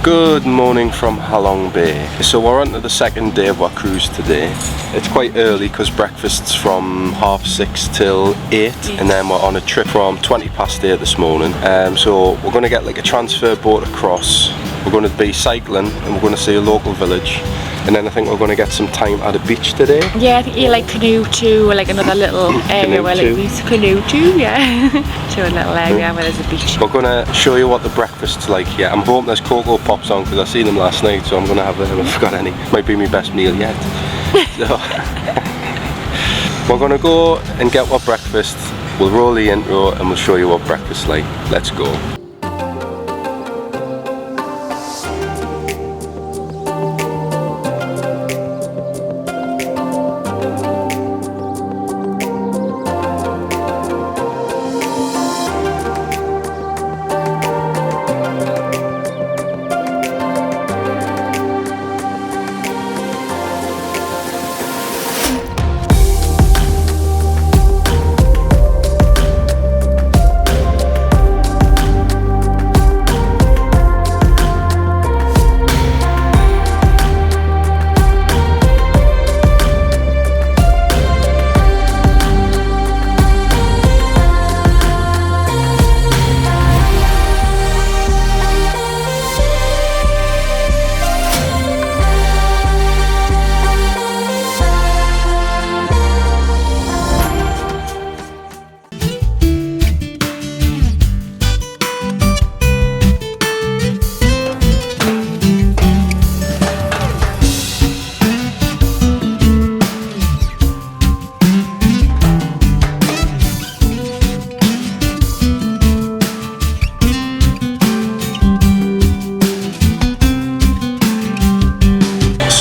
Good morning from Halong Bay. So we're on to the second day of our cruise today. It's quite early because breakfast's from 6:30 till 8, and then we're on a trip from 8:20 this morning. So we're going to get like a transfer boat across. We're going to be cycling and we're going to see a local village. And then I think we're going to get some time at a beach today. Yeah, I think you like canoe too, or like another little area where like we canoe too, yeah. To a little area where there's a beach. We're going to show you what the breakfast's like here. I'm hoping there's Cocoa Pops on because I seen them last night, so I'm going to have them if I've got any. Might be my best meal yet. So we're going to go and get our breakfast. We'll roll the intro and we'll show you what breakfast's like. Let's go.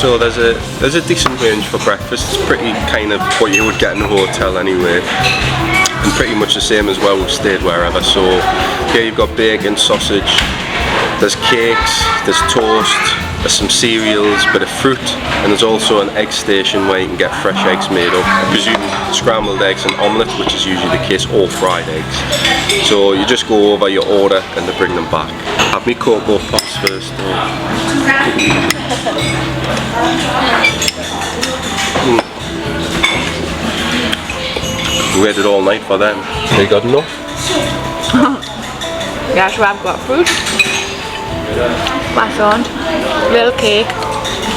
So there's a decent range for breakfast. It's pretty kind of what you would get in a hotel anyway, and pretty much the same as where we've stayed wherever. So here you've got bacon, sausage, there's cakes, there's toast, there's some cereals, bit of fruit, and there's also an egg station where you can get fresh eggs made up. I presume scrambled eggs and omelette, which is usually the case, or fried eggs. So you just go over your order and they bring them back. Have me Cocoa Pops first though. We waited all night for them. They got enough? Yeah, so I've got fruit, croissant, little cake,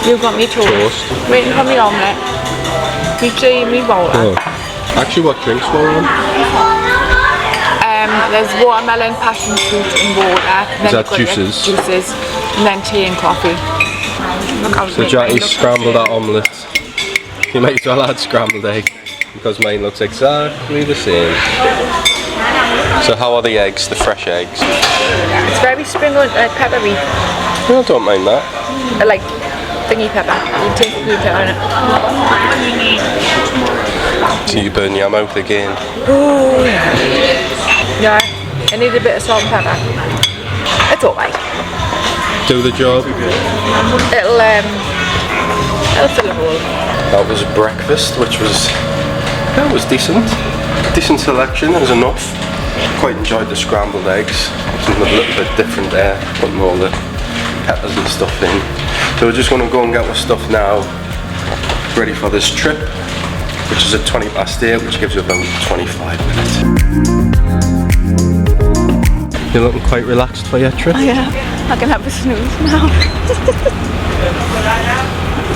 you've got me toast. Waiting for me omelette, me tea, me bowl. Oh. Actually, what drinks were on? There's watermelon, passion fruit and water. Is that juices? Juices, and then tea and coffee. So Jackie's scrambled that omelette. You might as well add scrambled egg because mine looks exactly the same. So how are the eggs, the fresh eggs? It's very sprinkled, peppery. No, I don't mind that. I like thingy pepper. You taste the pepper in it. So you burn your mouth again. Ooh, yeah, I need a bit of salt and pepper. It's alright. Do the job. It'll fill the hole. That was breakfast, which was decent. Decent selection. It was enough. Quite enjoyed the scrambled eggs. Something a little bit different there, putting all the peppers and stuff in. So we're just going to go and get our stuff now, ready for this trip, which is at 8:20, which gives you about 25 minutes. You're looking quite relaxed for your trip? Oh yeah, I can have a snooze now.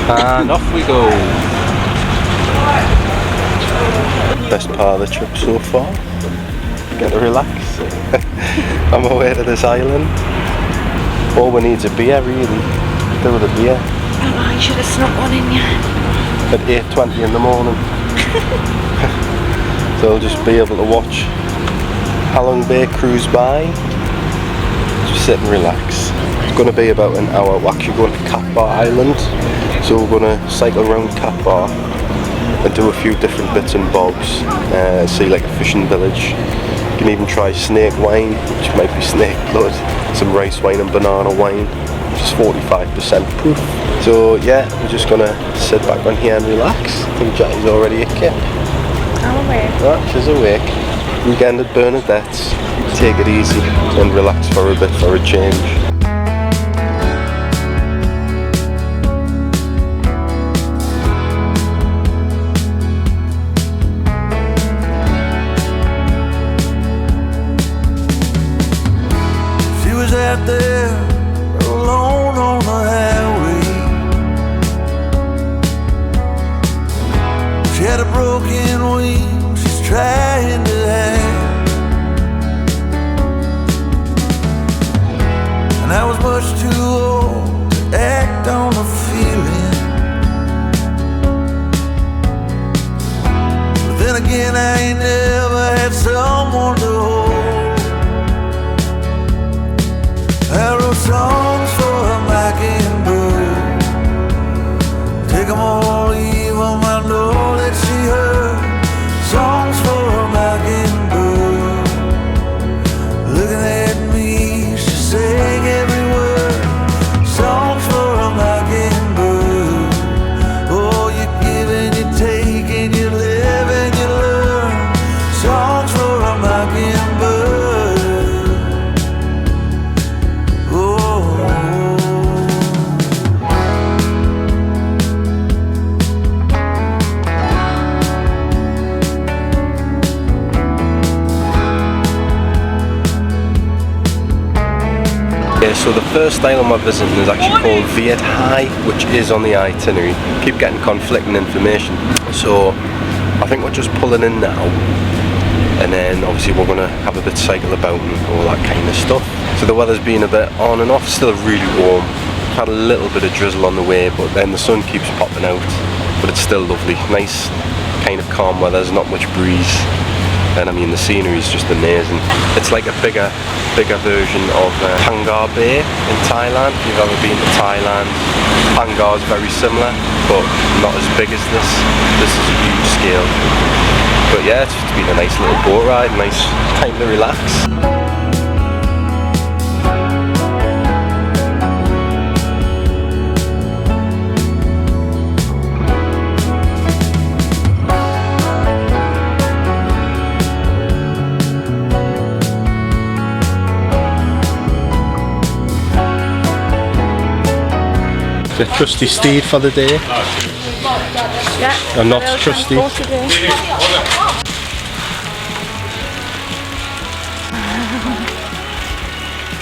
And off we go. Best part of the trip so far. Get to relax. On my way to this island. All we need is a beer really. Do with a beer. Oh, I should have snuck one in yeah. At 8:20 in the morning. So I'll just be able to watch Halong Bay cruise by. Just sit and relax. It's going to be about an hour. We're actually going to Viet Hai Island. So we're going to cycle around Viet Hai and do a few different bits and bobs. See like a fishing village. You can even try snake wine, which might be snake blood. Some rice wine and banana wine, which is 45% proof. So yeah, we're just going to sit back on here and relax. I think Jackie's already a kid. I'm awake. Oh, she's awake. Weekend at Bernadette's. Take it easy and relax for a bit for a change. wrote songs for a mockingbird. Take them all, even I know that she heard. Songs for a mockingbird. Looking at me, she sang every word. Songs for a mockingbird. Oh, you give and you take and you live and you learn. Songs for a mockingbird. Oh. Yeah, so the first island we're visiting is actually called Viet Hai, which is on the itinerary. Keep getting conflicting information. So I think we're just pulling in now, and then obviously we're going to have a bit cycle about and all that kind of stuff. So the weather's been a bit on and off, still really warm. Had a little bit of drizzle on the way, but then the sun keeps popping out. But it's still lovely, nice kind of calm weather, there's not much breeze. And I mean the scenery is just amazing. It's like a bigger version of Pangar Bay in Thailand. If you've ever been to Thailand, Pangar is very similar, but not as big as this. This is a huge scale. But yeah, it's just been a nice little boat ride, nice time to relax. The trusty steed for the day. Yeah. And not trusty.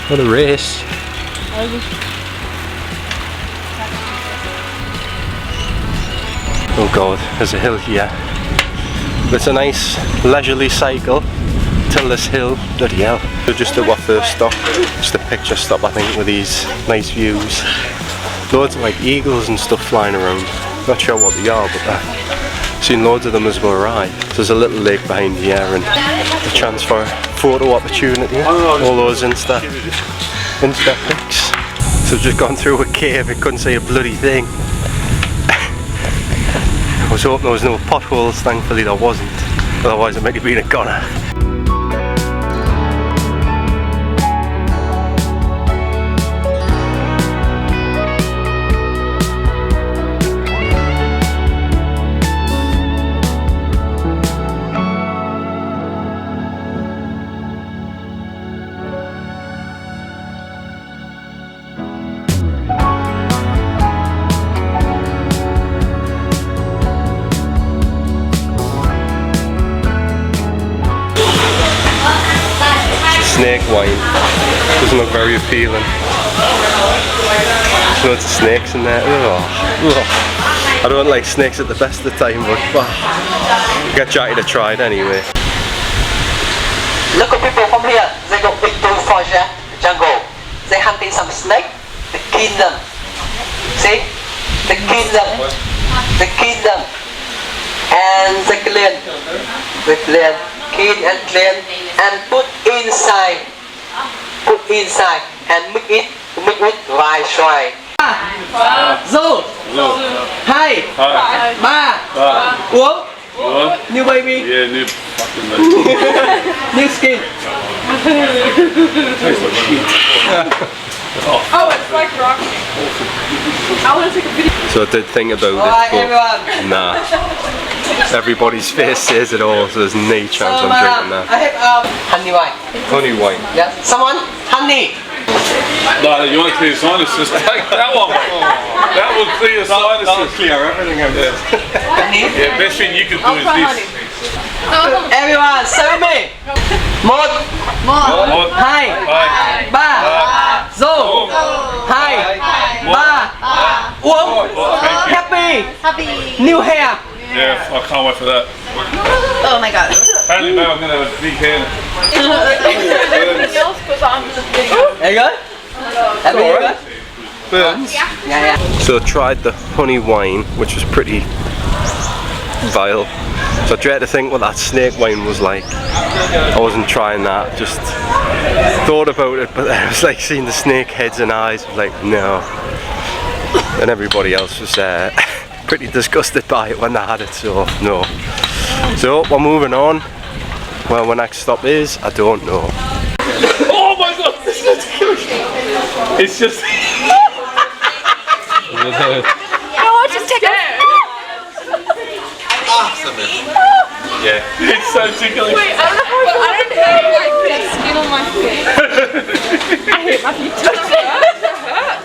What a race. Oh god, there's a hill here. It's a nice leisurely cycle till this hill, bloody hell. So just at our first stop, just a picture stop I think with these nice views. Loads of like eagles and stuff flying around. Not sure what they are, but I've seen loads of them as we ride. So there's a little lake behind here and a chance for a photo opportunity. All those Insta pics. So just gone through a cave, it couldn't see a bloody thing. I was hoping there was no potholes, thankfully there wasn't. Otherwise it might have been a goner. Snake wine. Doesn't look very appealing. There's loads of snakes in there. I don't like snakes at the best of the time, but I got Jackie to try it anyway. Look at people from here. They go into forest jungle. They hunting some snake. They kill them. See? They kill them. They kill them. And they clean. They clean. Clean and clean and put inside and mix it with rice xoài. Zo, hai, ba, uống, new baby, Yeah, new fucking baby. new skin. Oh, it's like rocking. I want to take a video. So I did think about it, but nah. Everybody's face says it all, so there's no chance I'm drinking that. I have honey wine. Honey wine. Yeah, someone honey. No, you want to clear your sinuses? Take that one. That will clear your sinuses. That'll clear everything out. Honey. Yeah, best thing you can do is this. Everyone, say with me. Một, hai, ba, zo, hai, ba, uống. Happy New Hair. Yeah, I can't wait for that. Oh my god. Apparently now I'm going to have a big hand. Everybody else goes on to the video. There you go. Happy New Hair. Burns. Yeah. So I tried the honey wine, which was pretty vile. So I dread to think what that snake wine was like. I wasn't trying that, just thought about it, but I was like seeing the snake heads and eyes, I was like no. And everybody else was pretty disgusted by it when they had it, so no. So we're moving on. Where my next stop is, I don't know. Oh my god, this is good. It's just. No, just take it. Yeah, it's so tickly. Wait, I don't know how I don't know, like put skin on my face. I hate my feet.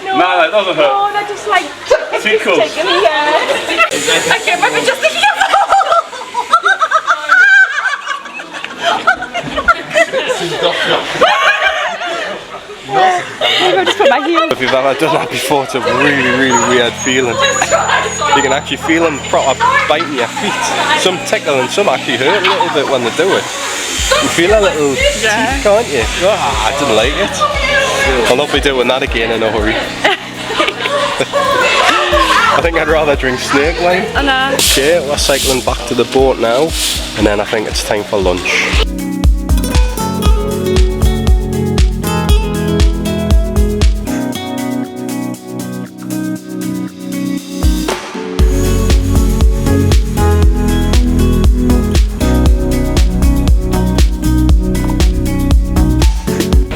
No, that doesn't hurt. No, they're just like tickles. tickly, yeah. Okay, but we're just thinking I just put my heel. If you've ever done that before, it's a really weird feeling. You can actually feel them proper biting your feet. Some tickle and some actually hurt a little bit when they do it. You feel a little teeth, can't you? Oh, I didn't like it. I'll not be doing that again in a hurry. I think I'd rather drink snake wine. Okay, we're cycling back to the boat now, and then I think it's time for lunch.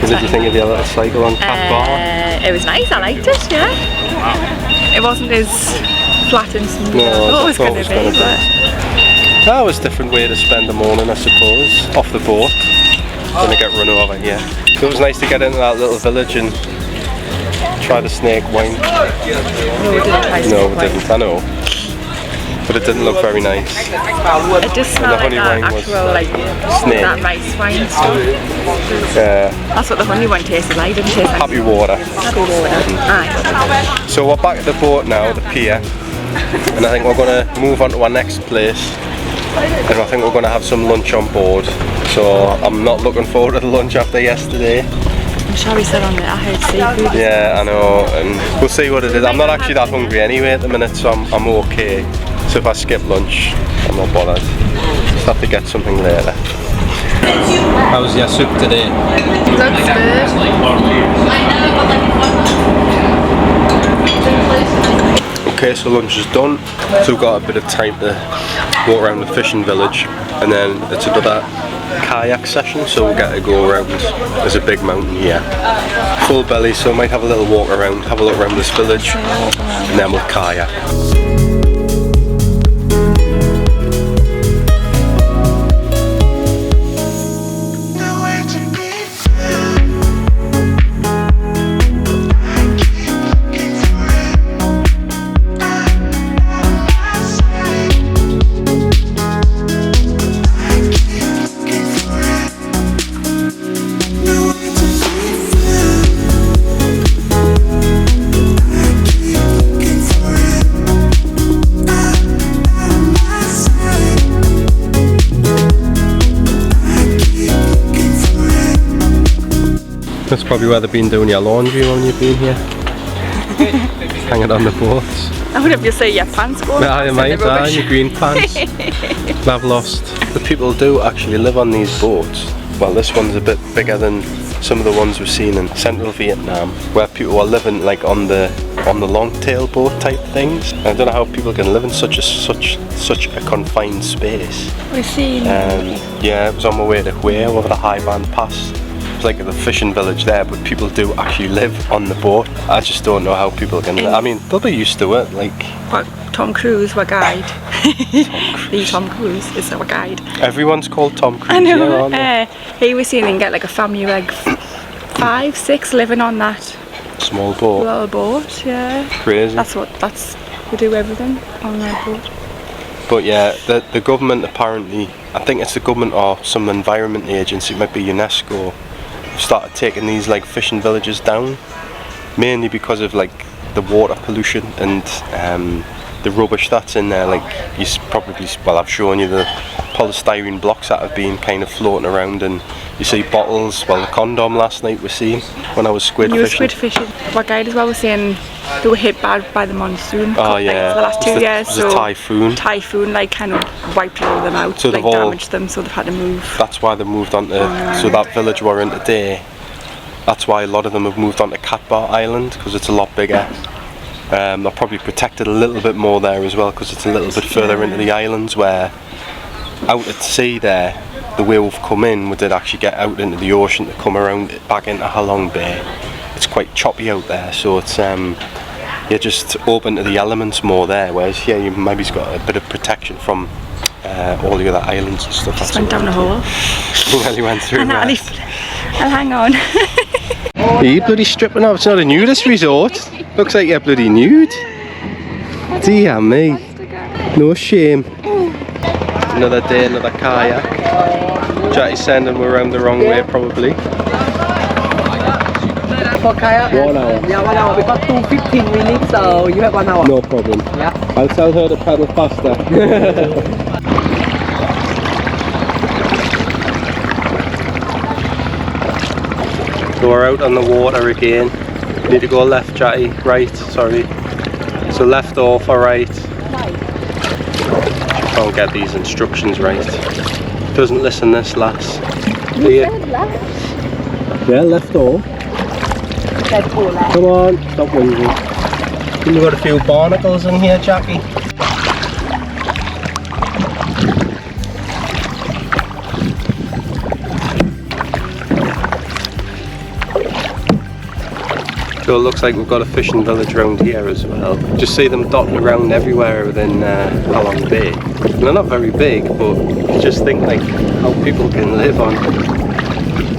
What did you think of the little cycle on Cat Bar? It was nice, I liked it, yeah. It wasn't as flat and smooth as I thought it was going to be, but... That was a different way to spend the morning, I suppose, off the boat. Gonna get run over here. So it was nice to get into that little village and try the snake wine. No, we didn't try No, we didn't, I know. But it didn't look very nice. It just smelled like that actual, like, snake. that rice wine stuff. Yeah. That's what the honey one tasted like, didn't taste like Happy water. happy water. Aye. So we're back at the boat now, the pier. And I think we're going to move on to our next place. And I think we're going to have some lunch on board. So I'm not looking forward to the lunch after yesterday. I'm sure we said on there, I heard seafood. Yeah, I know, and we'll see what it is. I'm not actually that hungry anyway at the minute, so I'm okay. So if I skip lunch, I'm not bothered. Just have to get something later. How's your soup today? Looks good. Okay, so lunch is done. So we've got a bit of time to walk around the fishing village, and then it's another kayak session, so we'll get to go around. There's a big mountain here. Full belly, so I might have a little walk around, have a look around this village, and then we'll kayak. That's probably where they've been doing your laundry when you've been here. Hanging on the boats. I would have you say your pants going Yeah, mate, your green pants. I've lost. The people do actually live on these boats. Well, this one's a bit bigger than some of the ones we've seen in central Vietnam, where people are living like on the long tail boat type things. I don't know how people can live in such a confined space. We've seen. Yeah, it was on my way to Hue over the High Band Pass. Like at the fishing village there, but people do actually live on the boat. I just don't know how people can live. I mean, they'll be used to it, like... What, Tom Cruise, our guide. The Tom Cruise is our guide. Everyone's called Tom Cruise. I know. Here, aren't they? He was saying they can get like a family, like 5, 6 living on that small boat. little boat, yeah. Crazy. We do everything on that boat. But yeah, the government apparently, I think it's the government or some environment agency, it might be UNESCO, started taking these like fishing villages down, mainly because of like the water pollution and the rubbish that's in there. Like you probably, well, I've shown you the polystyrene blocks that have been kind of floating around, and you see bottles. Well, the condom last night we seen when I was squid fishing. Squid fishing. Our guide as well was saying they were hit bad by the monsoon. Oh like, yeah. for the last 2 years. It was a typhoon. Typhoon like kind of wiped all of them out, So like they've all- damaged them, so they've had to move. That's why they moved on to. So that village we're in today. That's why a lot of them have moved on to Island because it's a lot bigger. They're probably protected a little bit more there as well because it's a little bit further into the islands, where out at sea there, the way we've come in, we did actually get out into the ocean to come around back into Halong Bay. It's quite choppy out there, so it's you're just open to the elements more there, whereas here you maybe's got a bit of protection from all the other islands and stuff. Just went down the hole. Well, you went through And that. I'll hang on. Are you bloody stripping off? It's not a nudist resort. Looks like you're bloody nude. Dear me. No shame. Another day, another kayak. Jackie's sending me around the wrong way probably. For kayak? 1 hour. Yeah, 1 hour. We got 15 minutes, so you have 1 hour. No problem. Yeah. I'll tell her to pedal faster. So we're out on the water again. Need to go left, Jackie. Right, sorry. So left off or right. Can't get these instructions right. Doesn't listen, this lass. Do you? Yeah, left off. Come on, stop whinging. We've got a few barnacles in here, Jackie. So it looks like we've got a fishing village around here as well. Just see them dotted around everywhere within Halong Bay. And they're not very big, but you just think like how people can live on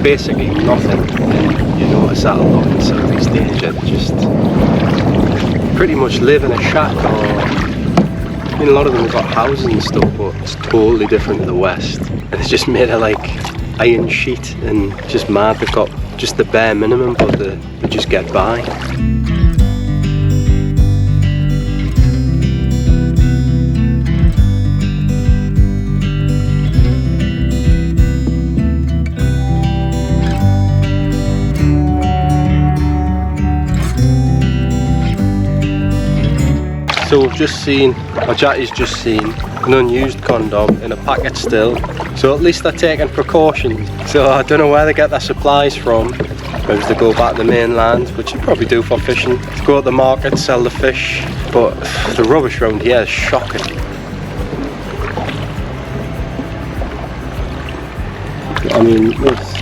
basically nothing. And you notice that a lot in Southeast Asia. They just pretty much live in a shack, or I mean, a lot of them have got houses and stuff, but it's totally different to the West. And it's just made of like iron sheet and just mad. They've got just the bare minimum, but they just get by. So we've just seen, or Jackie's just seen, an unused condom in a packet still. So at least they're taking precautions. So I don't know where they get their supplies from. Maybe they go back to the mainland, which you probably do for fishing. Go to the market, sell the fish. But the rubbish around here is shocking. I mean, this.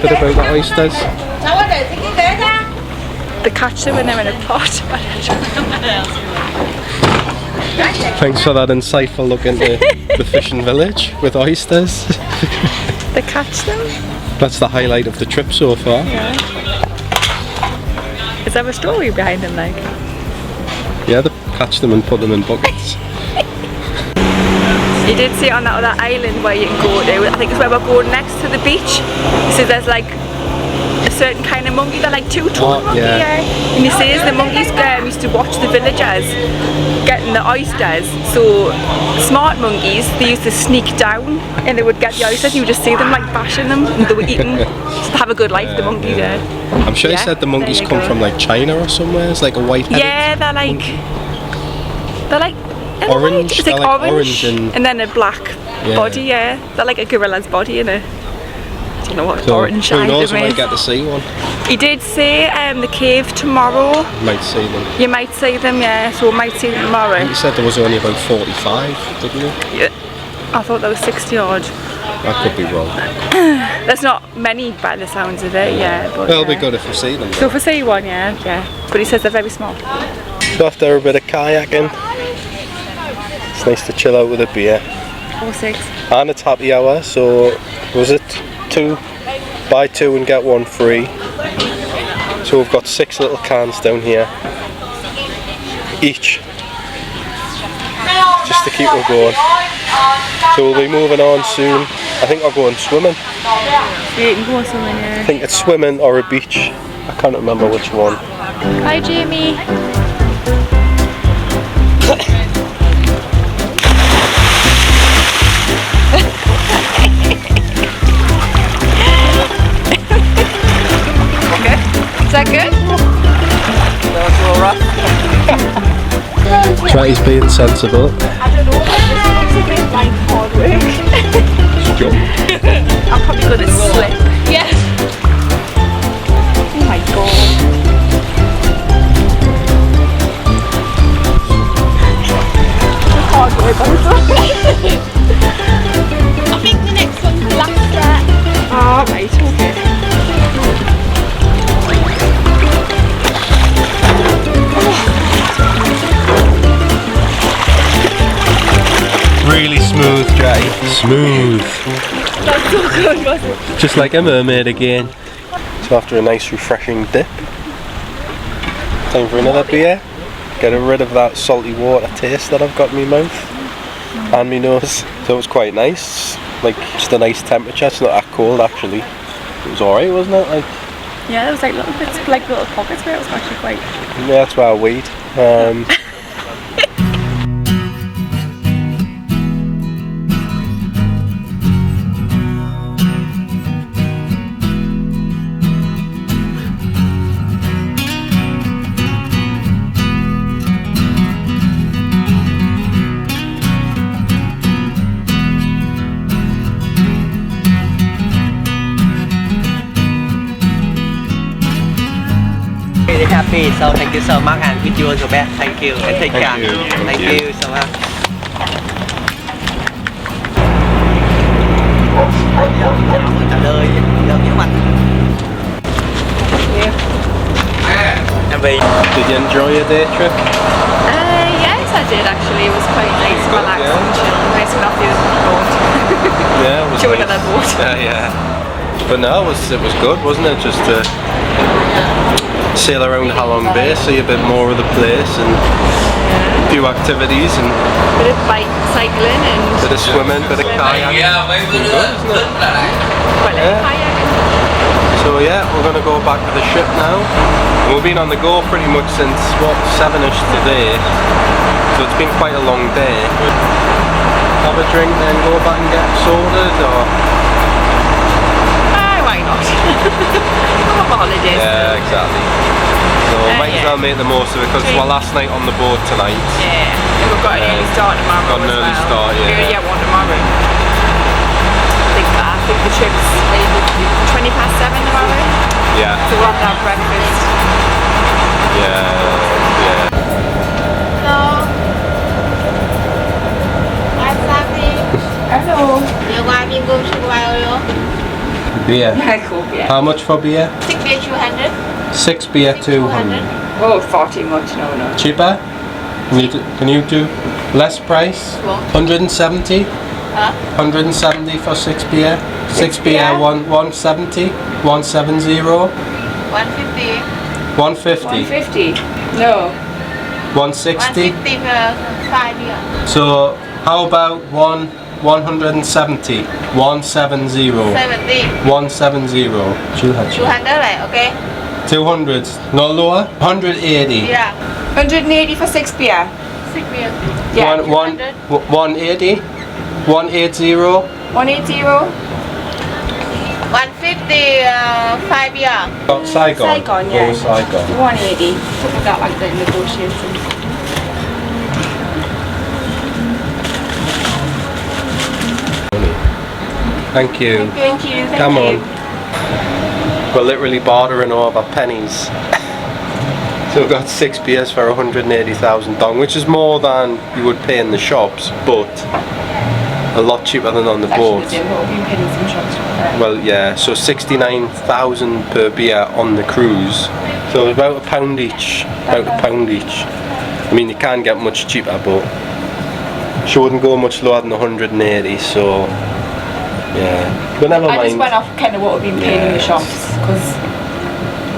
Bit about the oysters. They catch them when they're in a pot. Thanks for that insightful look into the fishing village with oysters. They catch them? That's the highlight of the trip so far. Yeah. Is there a story behind them, like? Yeah, they catch them and put them in buckets. You did see it on that other island where you can go to. I think it's where we're going next to the beach. So there's like a certain kind of monkey, they're like two-tone monkey, yeah. And he says the monkeys used to watch the villagers getting the oysters. So smart monkeys, they used to sneak down and they would get the oysters. You would just see them like bashing them, and they were eating. So they have a good life, the monkeys. Yeah. I'm sure you said the monkeys come from like China or somewhere. It's like a white-headed. Yeah, they're like orange. It's like orange and then a black body. Yeah, they're like a gorilla's body in a. I don't know what so orange who knows, item we might is. get to see one. He did say the cave tomorrow. You might see them. You might see them, yeah. So we might see them tomorrow. You said there was only about 45, didn't you? Yeah. I thought there was 60 odd. That could be wrong. There's not many by the sounds of it, yeah. But Well, it'll be good if we see them. So if we see one, yeah. But he says they're very small. So after a bit of kayaking, it's nice to chill out with a beer. 4-6. And it's happy hour, so was it 2? Buy 2 and get 1 free. So we've got 6 little cans down here each, just to keep them going. So we'll be moving on soon. I think I'll go and swimming. Yeah, you can go swimming, yeah. I think it's swimming or a beach. I can't remember which one. Hi Jamie. Try's being sensible. I don't know, this looks a bit like hard work. Jump. I'm probably gonna slip. Yeah. Oh my god. It's hard work, I think the next one's the last set. oh, right, okay. Really smooth, Jay. Smooth. That's so good, wasn't it? Just like a mermaid again. So after a nice refreshing dip, time for another beer. Get rid of that salty water taste that I've got in my mouth and my nose. So it was quite nice. Like just a nice temperature. It's not that cold actually. It was alright, wasn't it? Like Yeah, there was like little bits, like little pockets where it was actually quite... yeah, that's why I weed. Really happy, so thank you so much and with you also back. Thank you and take care. Thank you so much. Trả lời được những mặt. Em về. Did you enjoy your day trip? Yes, I did actually. It was quite nice, relaxed and chill. Nice enough to boat. Yeah, it was To nice. another boat. Yeah. But no, it was good, wasn't it? Just to sail around Halong Bay, see a bit more of the place and a few activities and Bit of bike cycling and bit of swimming, bit of kayaking. Good, isn't it? quite like kayaking. So yeah, we're going to go back to the ship now. And we've been on the go pretty much since, what, 7ish today. So it's been quite a long day. Have a drink then go back and get sorted, or? Why not? Come on holidays. Yeah, exactly. So might as yeah. well make the most of it because it's our last night on the boat tonight. Yeah. And we've got an early start tomorrow Got an as early well. start, yeah. We're gonna get one tomorrow. I think the trip's 7:20 tomorrow. Yeah. So we'll have to have breakfast. Yeah. Hello. What's happening? Hello. You're going to go to Wario. Beer. Cool, yeah. How much for beer? 6 beer 200. 6 beer, 200. Oh, 40 much, no. Cheaper? Can you do less price? What? 170? Huh? 170 for 6 beer? 6 beer, beer? 170? 170? 150. 150? 150. No. 160? 160 for 5 beer. So how about 170? 170. 70. 170. 200 right, okay? 200. No lower? 180. Yeah. 180 for 6 beer. 6 beer. Yeah. 180? 180? 180. 150 5 beer. Saigon. Saigon, yeah. Oh, Saigon. 180. Something like that, like the negotiations. Thank you. Thank you. Thank Come you. on. We're literally bartering over pennies. So we've got 6 beers for 180,000 dong, which is more than you would pay in the shops, but a lot cheaper than on the boat. Well, yeah, so 69,000 per beer on the cruise. So about £1 each. About £1 each. I mean, you can't get much cheaper, but she wouldn't go much lower than 180, so yeah. But never mind. I just went off kind of what we've been paying in the shops because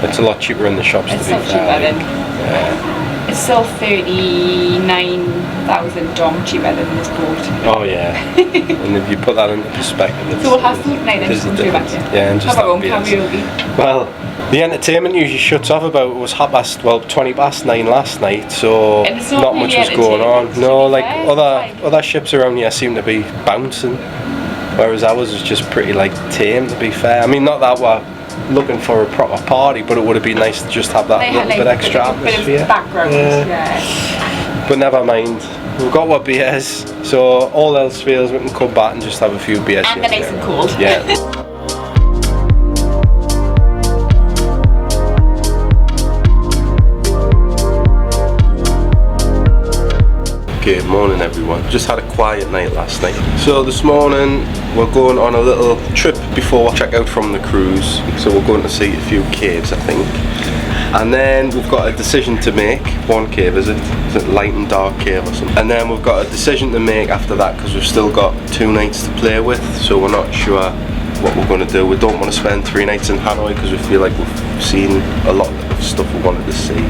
it's a lot cheaper in the shops, it's to be still fair. cheaper than. Yeah. It's still 39,000 dong cheaper than this boat. Oh yeah. And if you put that into perspective, it's, So we'll have food night and there's just a come back difference. here. Yeah, and just Have our own beers. karaoke. Well, the entertainment usually shuts off about, it was 9:20 last night, so And it's not much really was going on. entertainment, to No, be like fair, it's like- other ships around here seem to be bouncing, whereas ours was just pretty like tame, to be fair. I mean, not that we're looking for a proper party, but it would have been nice to just have that They little had bit like extra a bit atmosphere. of background. Yeah. Yeah. But never mind. We've got our beers, so all else fails, we can come back and just have a few beers. And they're nice and cold. Yeah. Good morning everyone. Just had a quiet night last night. So this morning we're going on a little trip before we check out from the cruise. So we're going to see a few caves, I think. And then we've got a decision to make. One cave, is it? Is it light and dark cave or something? And then we've got a decision to make after that because we've still got 2 nights to play with. So we're not sure what we're going to do. We don't want to spend 3 nights in Hanoi because we feel like we've seen a lot of stuff we wanted to see.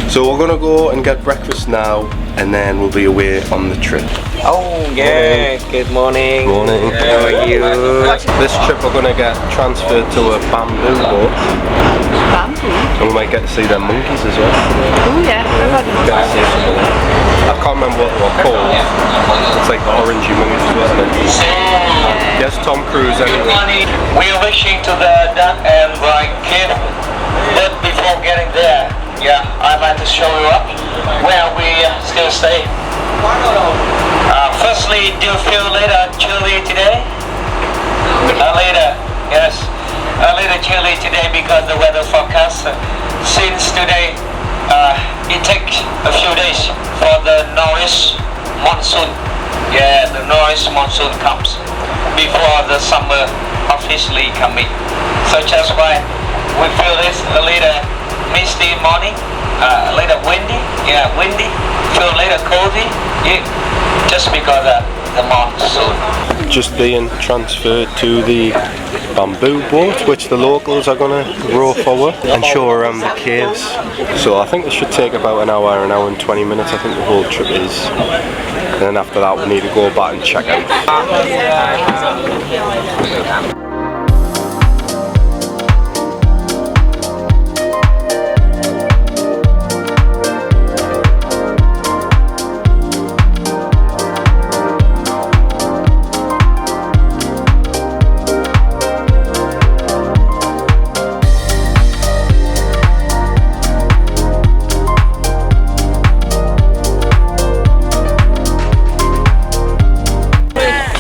So we're going to go and get breakfast now and then we'll be away on the trip. Oh yeah, good morning. Morning. How are you? This trip we're going to get transferred to a bamboo boat. Bamboo? And we might get to see them monkeys as well. Oh yeah, I've had Get to see some of them. I can't remember what they were called. It's like orangey monkeys, wasn't it? Yes, Tom Cruise anyway. We are wishing to the duck and right cave, but before getting there, yeah, I'd like to show you up where we still stay. Firstly, do you feel a little chilly today? A little, yes. A little chilly today because the weather forecast. Since today, it takes a few days for the northeast monsoon. Yeah, the northeast monsoon comes before the summer officially coming. So that's why we feel this a little misty morning, a little windy, yeah, windy, feel a little cozy, yeah, just because of the monsoon. Just being transferred to the bamboo boat, which the locals are going to row forward and show around the caves. So I think it should take about an hour and 20 minutes, I think the whole trip is. And then after that we need to go back and check out.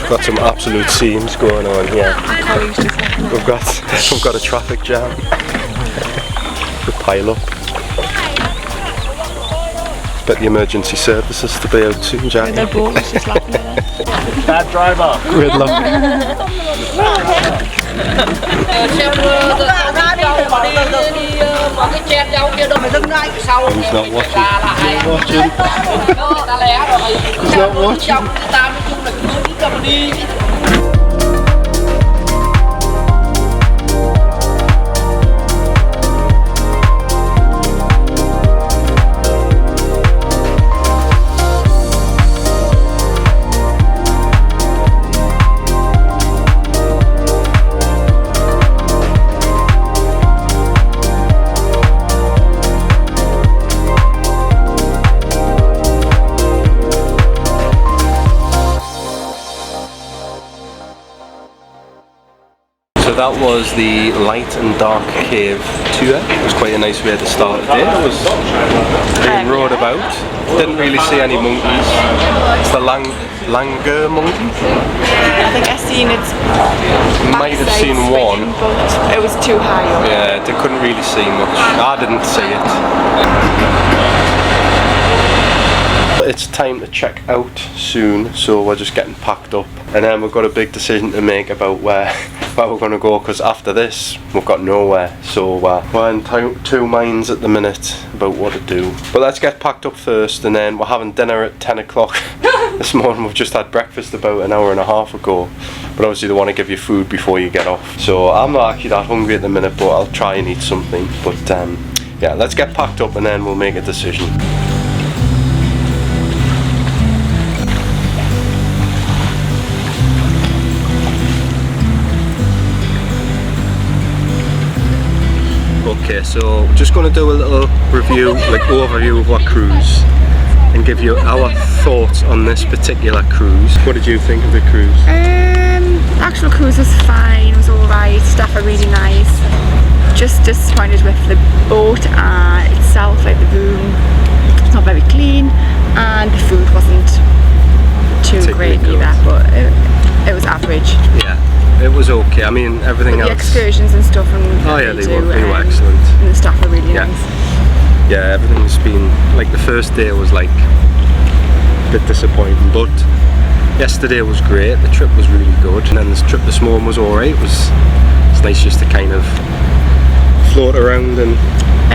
Got some absolute seams going on here. We've got a traffic jam. We pile up. Bet the emergency services to be out soon, Jack. Bad driver. Good luck. He's not watching. He's not watching. So that was the light and dark cave tour. It was quite a nice way to start the day. It was being rowed about. Didn't really see any monkeys. It's the langur monkey. I think I've seen it. Might have seen one. But it was too high up. Yeah, they couldn't really see much. I didn't see it. It's time to check out soon, so we're just getting packed up, and then we've got a big decision to make about where we're going to go, because after this we've got nowhere. So we're in 2 minds at the minute about what to do. But let's get packed up first, and then we're having dinner at 10 o'clock this morning. We've just had breakfast about an hour and a half ago, but obviously they want to give you food before you get off. So I'm not actually that hungry at the minute, but I'll try and eat something. But yeah, let's get packed up and then we'll make a decision. Okay, so we're just going to do a little review, like overview of our cruise, and give you our thoughts on this particular cruise. What did you think of the cruise? Actual cruise was fine, it was alright, staff are really nice. Just disappointed with the boat itself, like the room. It's not very clean, and the food wasn't too great Particularly either, good. but it was average. Yeah, it was okay. I mean, everything But the else. excursions and stuff, and Oh yeah, they were excellent. and the staff were really Yeah. nice. Yeah, everything's been like the first day was like a bit disappointing, but yesterday was great. The trip was really good, and then this trip this morning was alright. It's nice just to kind of float around and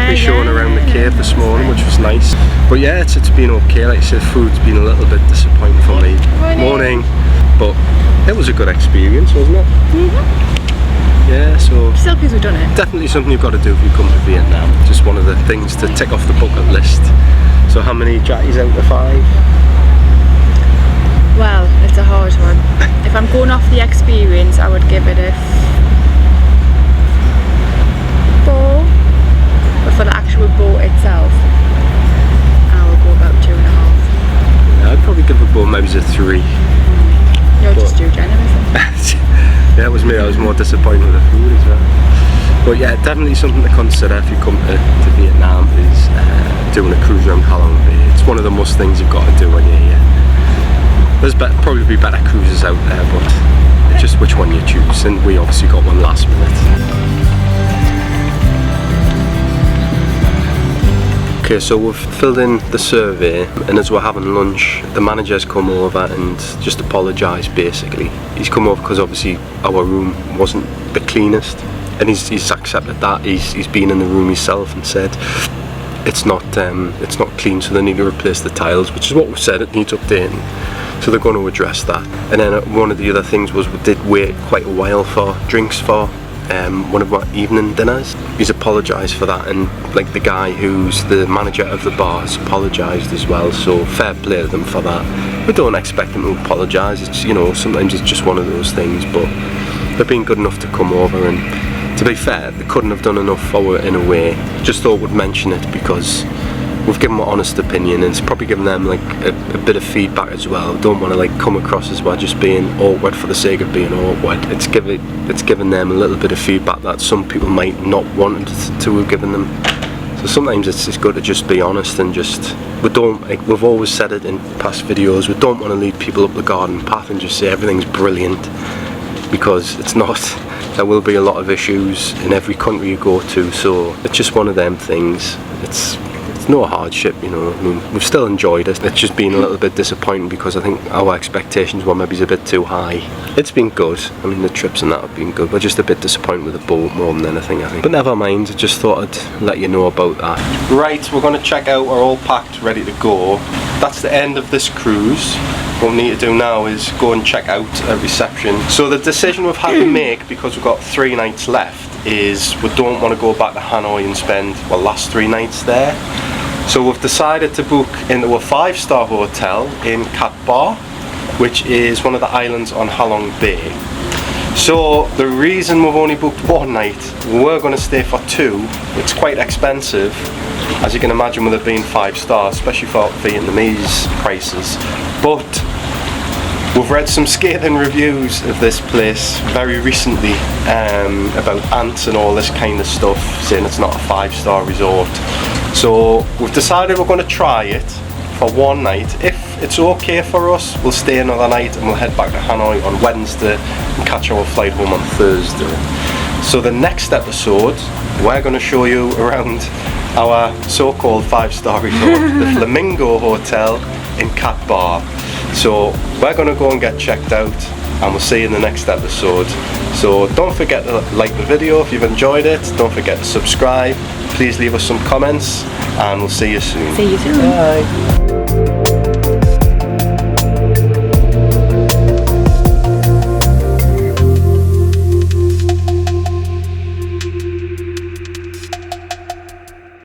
be shown around the cave this morning, which was nice. But yeah, it's been okay. Like I said, food's been a little bit disappointing for me. Morning. But it was a good experience, wasn't it? Yeah, so Still pleased we've done it. definitely something you've got to do if you come to Vietnam. Just one of the things to tick off the bucket list. So how many Jackies out of 5? Well, it's a hard one. If I'm going off the experience, I would give it a 4. But for the actual boat itself, I will go about 2.5. Yeah, I'd probably give a boat maybe a 3. You're just too generous. Yeah, it was me. I was more disappointed with the food as well. But yeah, definitely something to consider if you come to Vietnam is doing a cruise around Halong Bay. It's one of the most things you've got to do when you're here. There's probably be better cruises out there, but it's just which one you choose. And we obviously got one last minute. Okay, so we've filled in the survey, and as we're having lunch, the manager's come over and just apologised basically. He's come over because obviously our room wasn't the cleanest, and he's accepted that. He's been in the room himself and said it's not clean, so they need to replace the tiles, which is what we said, it needs updating. So they're going to address that. And then one of the other things was we did wait quite a while for drinks for one of our evening dinners. He's apologised for that, and like the guy who's the manager of the bar has apologised as well, so fair play to them for that. We don't expect them to apologise, it's, you know, sometimes it's just one of those things, but they've been good enough to come over, and to be fair, they couldn't have done enough for it in a way. Just thought we'd mention it because we've given an honest opinion, and it's probably given them like a bit of feedback as well. Don't want to like come across as we're just being awkward for the sake of being awkward. It's given them a little bit of feedback that some people might not want to have given them. So sometimes it's good to just be honest, and just we've always said it in past videos, we don't want to lead people up the garden path and just say everything's brilliant, because it's not. There will be a lot of issues in every country you go to, so it's just one of them things. It's no hardship, you know. I mean, we've still enjoyed it. It's just been a little bit disappointing because I think our expectations were maybe a bit too high. It's been good. I mean, the trips and that have been good. We're just a bit disappointed with the boat more than anything, I think. But never mind, I just thought I'd let you know about that. Right, we're going to check out. We're all packed, ready to go. That's the end of this cruise. What we need to do now is go and check out a reception. So the decision we've had to make, because we've got 3 nights left, is we don't want to go back to Hanoi and spend the last 3 nights there. So we've decided to book into a 5-star hotel in Cat Ba, which is one of the islands on Halong Bay. So the reason we've only booked 1 night, we're going to stay for 2. It's quite expensive, as you can imagine, with it being 5 stars, especially for Vietnamese prices. But we've read some scathing reviews of this place very recently about ants and all this kind of stuff, saying it's not a 5-star resort. So we've decided we're going to try it for 1 night. If it's okay for us, we'll stay another night and we'll head back to Hanoi on Wednesday and catch our flight home on Thursday. So the next episode, we're going to show you around our so-called 5-star resort, the Flamingo Hotel in Cat Ba. So we're going to go and get checked out, and we'll see you in the next episode. So don't forget to like the video if you've enjoyed it. Don't forget to subscribe. Please leave us some comments, and we'll see you soon. See you soon. Bye.